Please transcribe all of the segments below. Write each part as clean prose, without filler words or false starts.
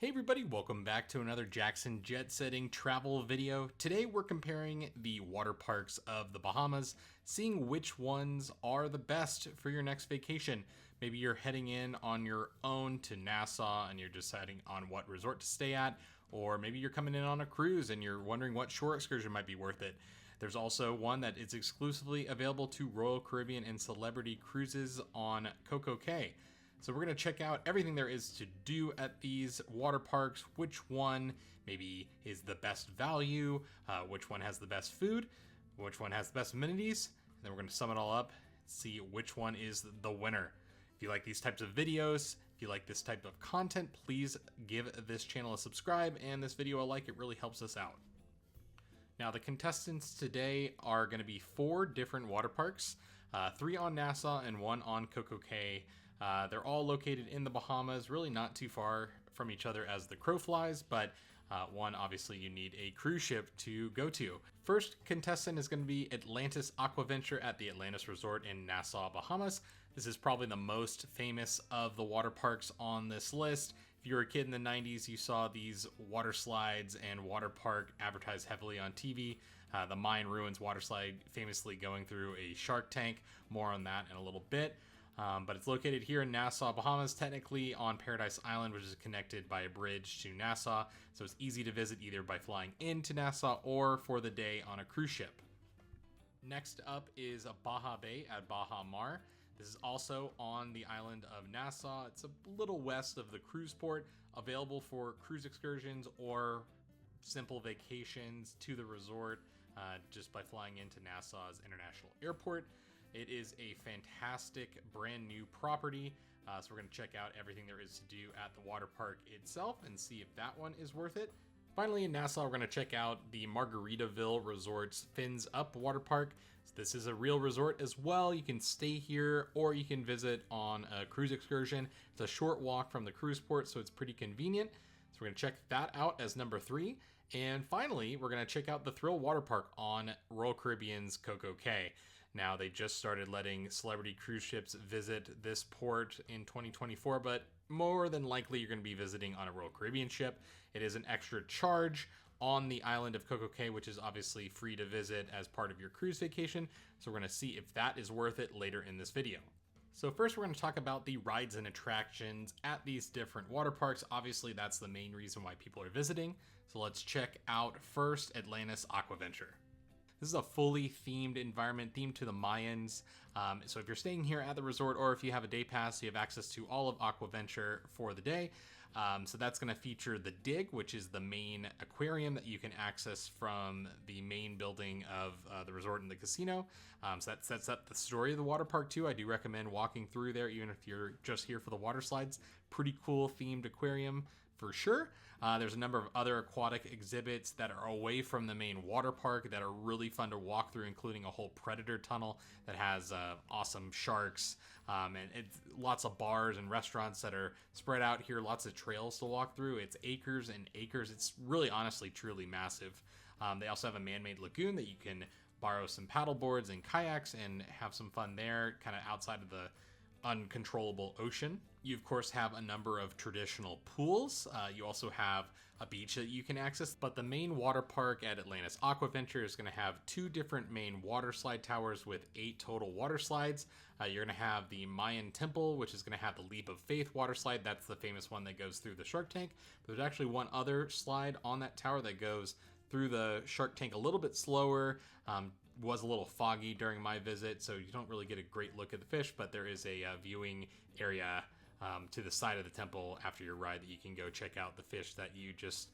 Hey everybody, welcome back to another Jackson jet setting travel video. Today we're comparing the water parks of the Bahamas, seeing which ones are the best for your next vacation. Maybe you're heading in on your own to Nassau and you're deciding on what resort to stay at, or maybe you're coming in on a cruise and you're wondering what shore excursion might be worth it. There's also one that is exclusively available to Royal Caribbean and Celebrity Cruises on Coco Cay. So we're going to check out everything there is to do at these water parks, which one maybe is the best value, which one has the best food, which one has the best amenities, and then we're going to sum it all up and see which one is the winner. If you like these types of videos, if you like this type of content, please give this channel a subscribe and this video a like. It really helps us out. Now, the contestants today are going to be 4 different water parks, 3 on Nassau and 1 on Coco Cay. They're all located in the Bahamas, really not too far from each other as the crow flies, but one, obviously, you need a cruise ship to go to. First contestant is going to be Atlantis Aquaventure at the Atlantis Resort in Nassau, Bahamas. This is probably the most famous of the water parks on this list. If you were a kid in the 90s, you saw these water slides and water park advertised heavily on TV. The Mayan Ruins water slide famously going through a shark tank. More on that in a little bit. But it's located here in Nassau, Bahamas, technically on Paradise Island, which is connected by a bridge to Nassau. So it's easy to visit either by flying into Nassau or for the day on a cruise ship. Next up is Baha Bay at Baha Mar. This is also on the island of Nassau. It's a little west of the cruise port, available for cruise excursions or simple vacations to the resort just by flying into Nassau's International Airport. It is a fantastic brand new property, so we're going to check out everything there is to do at the water park itself and see if that one is worth it. Finally, in Nassau, we're going to check out the Margaritaville Resort's Fins Up Water Park. So this is a real resort as well. You can stay here or you can visit on a cruise excursion. It's a short walk from the cruise port, so it's pretty convenient. So we're going to check that out as number 3. And finally, we're going to check out the Thrill Waterpark on Royal Caribbean's Coco Cay. Now, they just started letting celebrity cruise ships visit this port in 2024, but more than likely you're going to be visiting on a Royal Caribbean ship. It is an extra charge on the island of Coco Cay, which is obviously free to visit as part of your cruise vacation. So we're going to see if that is worth it later in this video. So first, we're going to talk about the rides and attractions at these different water parks. Obviously, that's the main reason why people are visiting. So let's check out first Atlantis Aquaventure. This is a fully themed environment, themed to the Mayans. So if you're staying here at the resort or if you have a day pass, you have access to all of Aquaventure for the day. So that's going to feature the Dig, which is the main aquarium that you can access from the main building of the resort and the casino. So that sets up the story of the water park too. I do recommend walking through there, even if you're just here for the water slides. Pretty cool themed aquarium for sure. There's a number of other aquatic exhibits that are away from the main water park that are really fun to walk through, including a whole predator tunnel that has awesome sharks, and it's lots of bars and restaurants that are spread out here, lots of trails to walk through. It's acres and acres. It's really, honestly, truly massive. They also have a man-made lagoon that you can borrow some paddle boards and kayaks and have some fun there, kind of outside of the uncontrollable ocean. You, of course, have a number of traditional pools. You also have a beach that you can access, but the main water park at Atlantis Aquaventure is going to have 2 different main water slide towers with 8 total water slides. You're going to have the Mayan Temple, which is going to have the Leap of Faith water slide. That's the famous one that goes through the shark tank. But there's actually one other slide on that tower that goes through the shark tank a little bit slower. Was a little foggy during my visit, so you don't really get a great look at the fish, but there is a viewing area to the side of the temple after your ride that you can go check out the fish that you just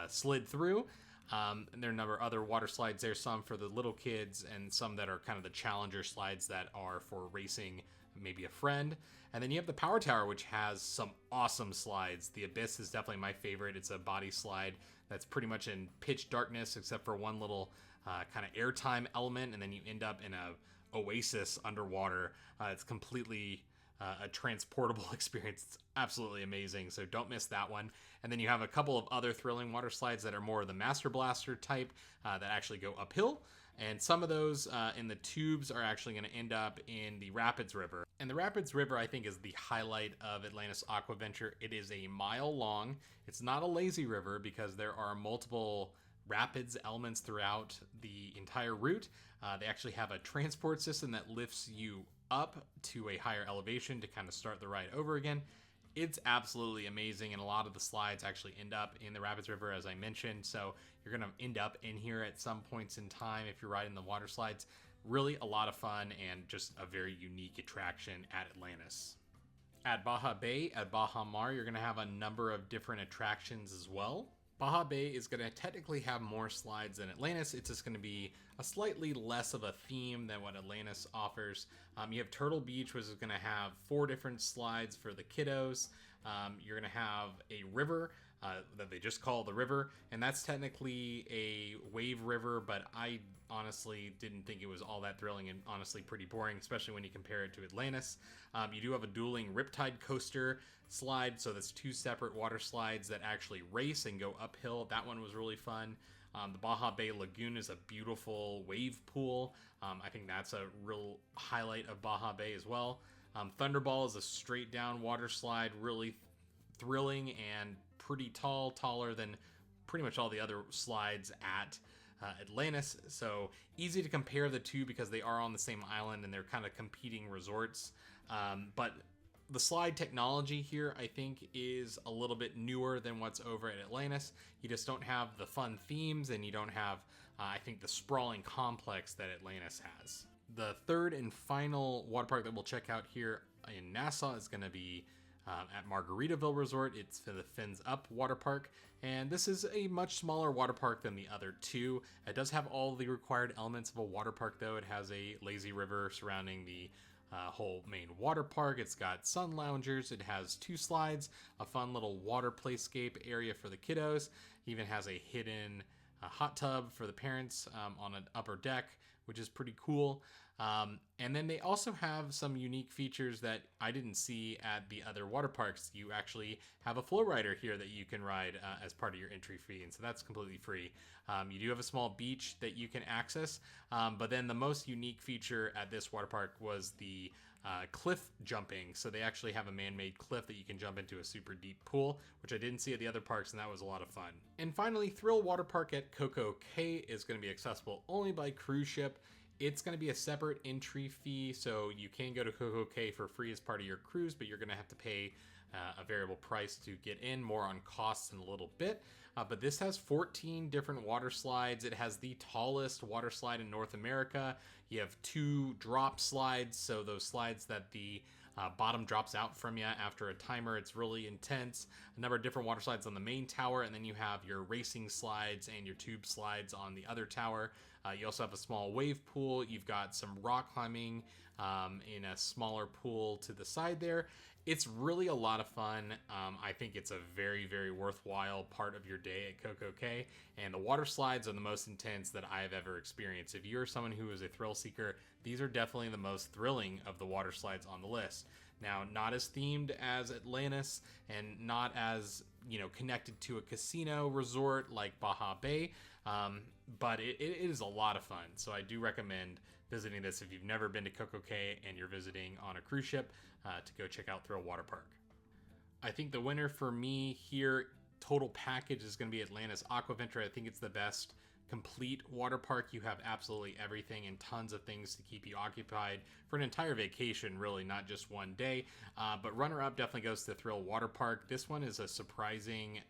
slid through. And there are a number of other water slides there, some for the little kids and some that are kind of the challenger slides that are for racing maybe a friend. And then you have the Power Tower, which has some awesome slides. The Abyss is definitely my favorite. It's a body slide that's pretty much in pitch darkness except for one little kind of airtime element, and then you end up in a oasis underwater. It's completely a transportable experience. It's absolutely amazing, so don't miss that one. And then you have a couple of other thrilling water slides that are more of the Master Blaster type that actually go uphill, and some of those in the tubes are actually going to end up in the Rapids River. And the Rapids River, I think, is the highlight of Atlantis Aquaventure. It is a mile long. It's not a lazy river because there are multiple rapids elements throughout the entire route. They actually have a transport system that lifts you up to a higher elevation to kind of start the ride over again. It's absolutely amazing, and a lot of the slides actually end up in the Rapids River, as I mentioned, so you're going to end up in here at some points in time if you're riding the water slides. Really a lot of fun and just a very unique attraction at Atlantis. At Baha Bay, at Baha Mar, you're going to have a number of different attractions as well. Baha Bay is going to technically have more slides than Atlantis. It's just going to be a slightly less of a theme than what Atlantis offers. You have Turtle Beach, which is going to have 4 different slides for the kiddos. You're going to have a river that they just call the river, and that's technically a wave river, but I honestly didn't think it was all that thrilling and honestly pretty boring, especially when you compare it to Atlantis. You do have a dueling Riptide coaster slide, so that's 2 separate water slides that actually race and go uphill. That one was really fun. The Baha Bay Lagoon is a beautiful wave pool. I think that's a real highlight of Baha Bay as well. Thunderball is a straight down water slide, really thrilling and pretty tall, taller than pretty much all the other slides at Atlantis. So easy to compare the two because they are on the same island and they're kind of competing resorts. But the slide technology here, I think, is a little bit newer than what's over at Atlantis. You just don't have the fun themes, and you don't have, I think, the sprawling complex that Atlantis has. The third and final water park that we'll check out here in Nassau is going to be at Margaritaville Resort. It's the Fins Up Water Park, and this is a much smaller water park than the other two. It does have all the required elements of a water park, though. It has a lazy river surrounding the whole main water park. It's got sun loungers. It has 2 slides, a fun little water playscape area for the kiddos. It even has a hidden hot tub for the parents on an upper deck, which is pretty cool. And then they also have some unique features that I didn't see at the other water parks. You actually have a flow rider here that you can ride as part of your entry fee, and so that's completely free. You do have a small beach that you can access, but then the most unique feature at this water park was the cliff jumping. So they actually have a man-made cliff that you can jump into a super deep pool, which I didn't see at the other parks, and that was a lot of fun. And finally, Thrill Waterpark at Coco Cay is going to be accessible only by cruise ship. It's going to be a separate entry fee, so you can go to Coco Cay for free as part of your cruise, but you're going to have to pay a variable price to get in. More on costs in a little bit. But this has 14 different water slides. It has the tallest water slide in North America. You have 2 drop slides, so those slides that the bottom drops out from you after a timer. It's really intense. A number of different water slides on the main tower, and then you have your racing slides and your tube slides on the other tower. You also have a small wave pool. You've got some rock climbing in a smaller pool to the side there. It's really a lot of fun. I think it's a very, very worthwhile part of your day at Coco Cay, and the water slides are the most intense that I've ever experienced. If you're someone who is a thrill seeker, these are definitely the most thrilling of the water slides on the list. Now, not as themed as Atlantis, and not as, connected to a casino resort like Baha Bay, but it is a lot of fun. So I do recommend visiting this if you've never been to Coco Cay and you're visiting on a cruise ship to go check out Thrill Waterpark. I think the winner for me here, total package, is going to be Atlantis Aquaventure. I think it's the best complete water park. You have absolutely everything and tons of things to keep you occupied for an entire vacation, really, not just one day. But runner-up definitely goes to Thrill Waterpark. This one is a surprising,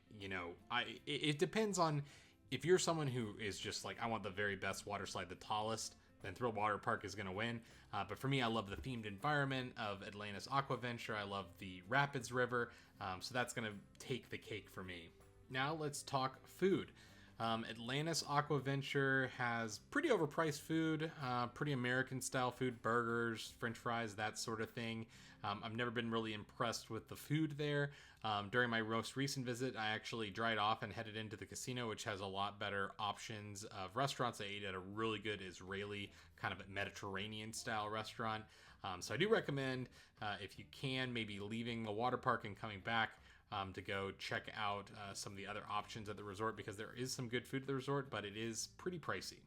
it depends on if you're someone who is just like, I want the very best water slide, the tallest, then Thrill Waterpark is going to win. But for me, I love the themed environment of Atlantis Aquaventure. I love the Rapids River. So that's going to take the cake for me. Now let's talk food. Atlantis Aquaventure has pretty overpriced food, pretty American style food, burgers, french fries, that sort of thing. I've never been really impressed with the food there. During my most recent visit, I actually dried off and headed into the casino, which has a lot better options of restaurants. I ate at a really good Israeli kind of Mediterranean style restaurant. So I do recommend, if you can, maybe leaving the water park and coming back, to go check out some of the other options at the resort, because there is some good food at the resort, but it is pretty pricey.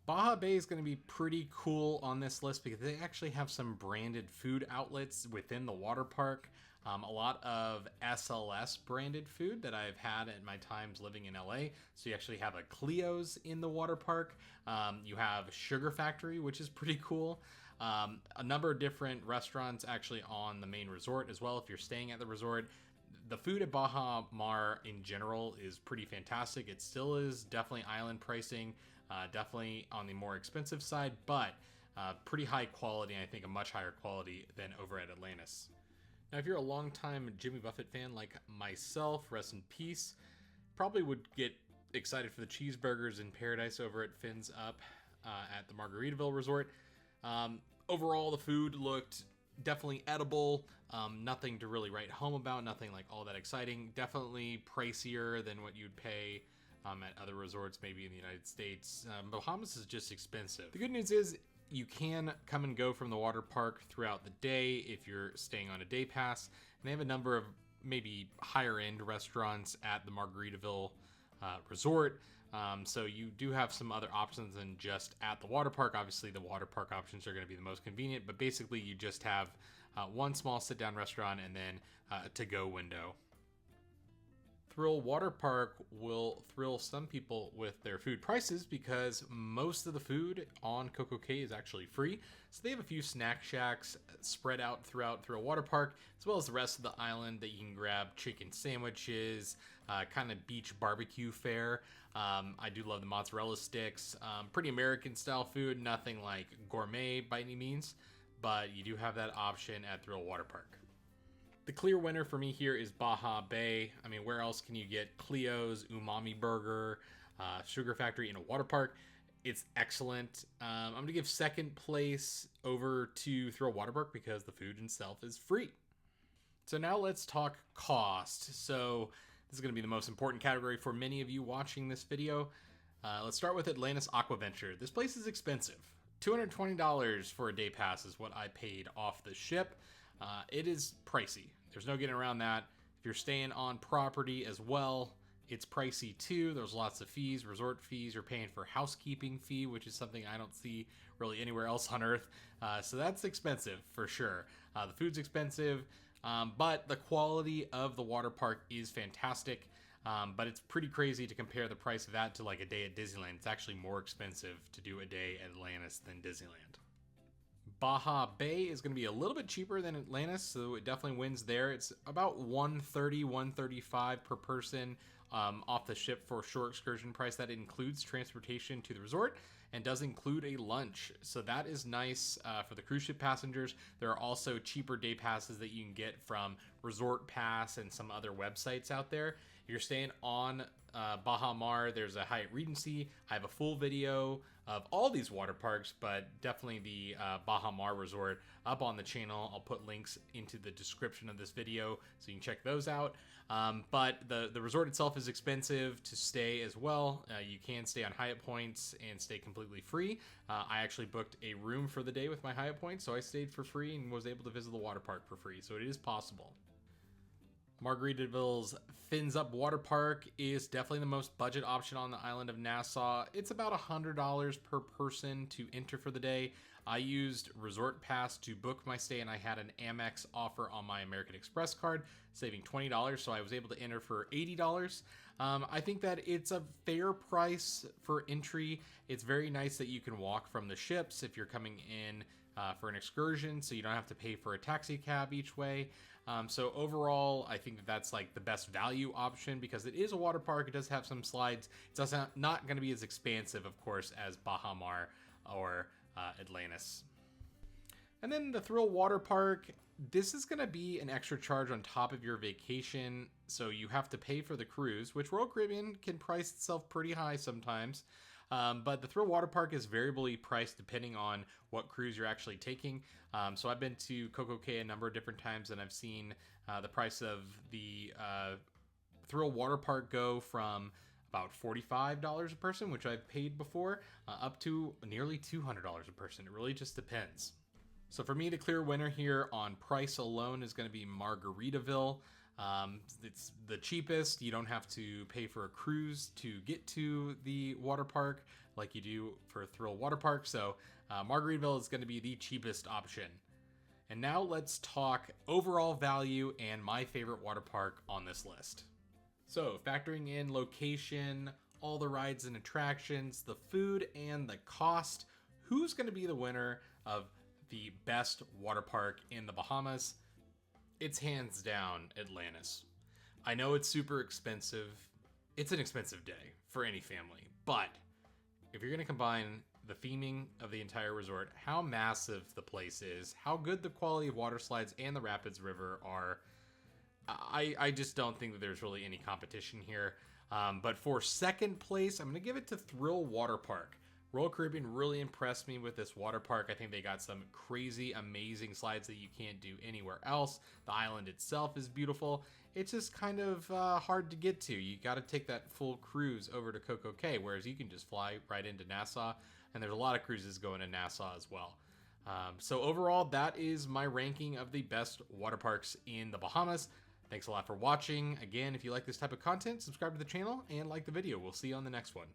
Baha Bay is going to be pretty cool on this list because they actually have some branded food outlets within the water park. A lot of SLS branded food that I've had at my times living in LA. So you actually have a Cleo's in the water park. You have Sugar Factory, which is pretty cool. A number of different restaurants actually on the main resort as well if you're staying at the resort. The food at Baha Mar in general is pretty fantastic. It still is definitely island pricing, definitely on the more expensive side, but pretty high quality, and I think a much higher quality than over at Atlantis. Now, if you're a longtime Jimmy Buffett fan like myself, rest in peace, probably would get excited for the cheeseburgers in paradise over at Fins Up at the Margaritaville Resort. Overall, the food looked definitely edible, nothing to really write home about, nothing like all that exciting. Definitely pricier than what you'd pay at other resorts, maybe in the United States. Bahamas is just expensive. The good news is you can come and go from the water park throughout the day if you're staying on a day pass. And they have a number of maybe higher end restaurants at the Margaritaville Resort. So you do have some other options than just at the water park. Obviously, the water park options are going to be the most convenient, but basically you just have one small sit-down restaurant and then a to-go window. Thrill Waterpark will thrill some people with their food prices because most of the food on Coco Cay is actually free. So they have a few snack shacks spread out throughout Thrill Waterpark, as well as the rest of the island that you can grab chicken sandwiches, kind of beach barbecue fare. I do love the mozzarella sticks. Pretty American style food, nothing like gourmet by any means, but you do have that option at Thrill Waterpark. The clear winner for me here is Baha Bay. I mean, where else can you get Cleo's, Umami Burger, Sugar Factory in a water park? It's excellent. I'm going to give second place over to Thrill Waterpark because the food itself is free. So now let's talk cost. So this is going to be the most important category for many of you watching this video. Let's start with Atlantis Aquaventure. This place is expensive. $220 for a day pass is what I paid off the ship. It is pricey. There's no getting around that. If you're staying on property as well, it's pricey too. There's lots of fees, resort fees. You're paying for housekeeping fee, which is something I don't see really anywhere else on Earth. So that's expensive for sure. The food's expensive, but the quality of the water park is fantastic. But it's pretty crazy to compare the price of that to like a day at Disneyland. It's actually more expensive to do a day at Atlantis than Disneyland. Baha Bay is going to be a little bit cheaper than Atlantis, so it definitely wins there. It's about $130, $135 per person off the ship for a shore excursion price. That includes transportation to the resort and does include a lunch. So that is nice for the cruise ship passengers. There are also cheaper day passes that you can get from Resort Pass and some other websites out there. If you're staying on Baha Mar, there's a Hyatt Regency. I have a full video of all these water parks, but definitely the Baha Mar Resort up on the channel. I'll put links into the description of this video so you can check those out. But the resort itself is expensive to stay as well. You can stay on Hyatt points and stay completely free. I actually booked a room for the day with my Hyatt points, so I stayed for free and was able to visit the water park for free. So it is possible. Margaritaville's Fins Up Water Park is definitely the most budget option on the island of Nassau. It's about $100 per person to enter for the day. I used Resort Pass to book my stay, and I had an Amex offer on my American Express card, saving $20, so I was able to enter for $80. I think that it's a fair price for entry. It's very nice that you can walk from the ships if you're coming in for an excursion, so you don't have to pay for a taxi cab each way. So overall, I think that that's like the best value option because it is a water park. It does have some slides. It's not going to be as expansive, of course, as Baha Mar or Atlantis. And then the Thrill Waterpark, this is going to be an extra charge on top of your vacation. So you have to pay for the cruise, which Royal Caribbean can price itself pretty high sometimes. But the Thrill Waterpark is variably priced depending on what cruise you're actually taking. So I've been to Coco Cay a number of different times, and I've seen the price of the Thrill Waterpark go from about $45 a person, which I've paid before, up to nearly $200 a person. It really just depends. So for me, the clear winner here on price alone is going to be Margaritaville. It's the cheapest. You don't have to pay for a cruise to get to the water park like you do for Thrill Waterpark, so Margaritaville is going to be the cheapest option. And now let's talk overall value and my favorite water park on this list. So factoring in location, all the rides and attractions, the food, and the cost, who's going to be the winner of the best water park in the Bahamas? It's hands down Atlantis. I know it's super expensive. It's an expensive day for any family, but if you're going to combine the theming of the entire resort, how massive the place is, how good the quality of water slides and the Rapids River are, I just don't think that there's really any competition here. But for second place, I'm going to give it to Thrill Waterpark. Royal Caribbean really impressed me with this water park. I think they got some crazy, amazing slides that you can't do anywhere else. The island itself is beautiful. It's just kind of hard to get to. You got to take that full cruise over to Coco Cay, whereas you can just fly right into Nassau, and there's a lot of cruises going to Nassau as well. So overall, that is my ranking of the best water parks in the Bahamas. Thanks a lot for watching. Again, if you like this type of content, subscribe to the channel and like the video. We'll see you on the next one.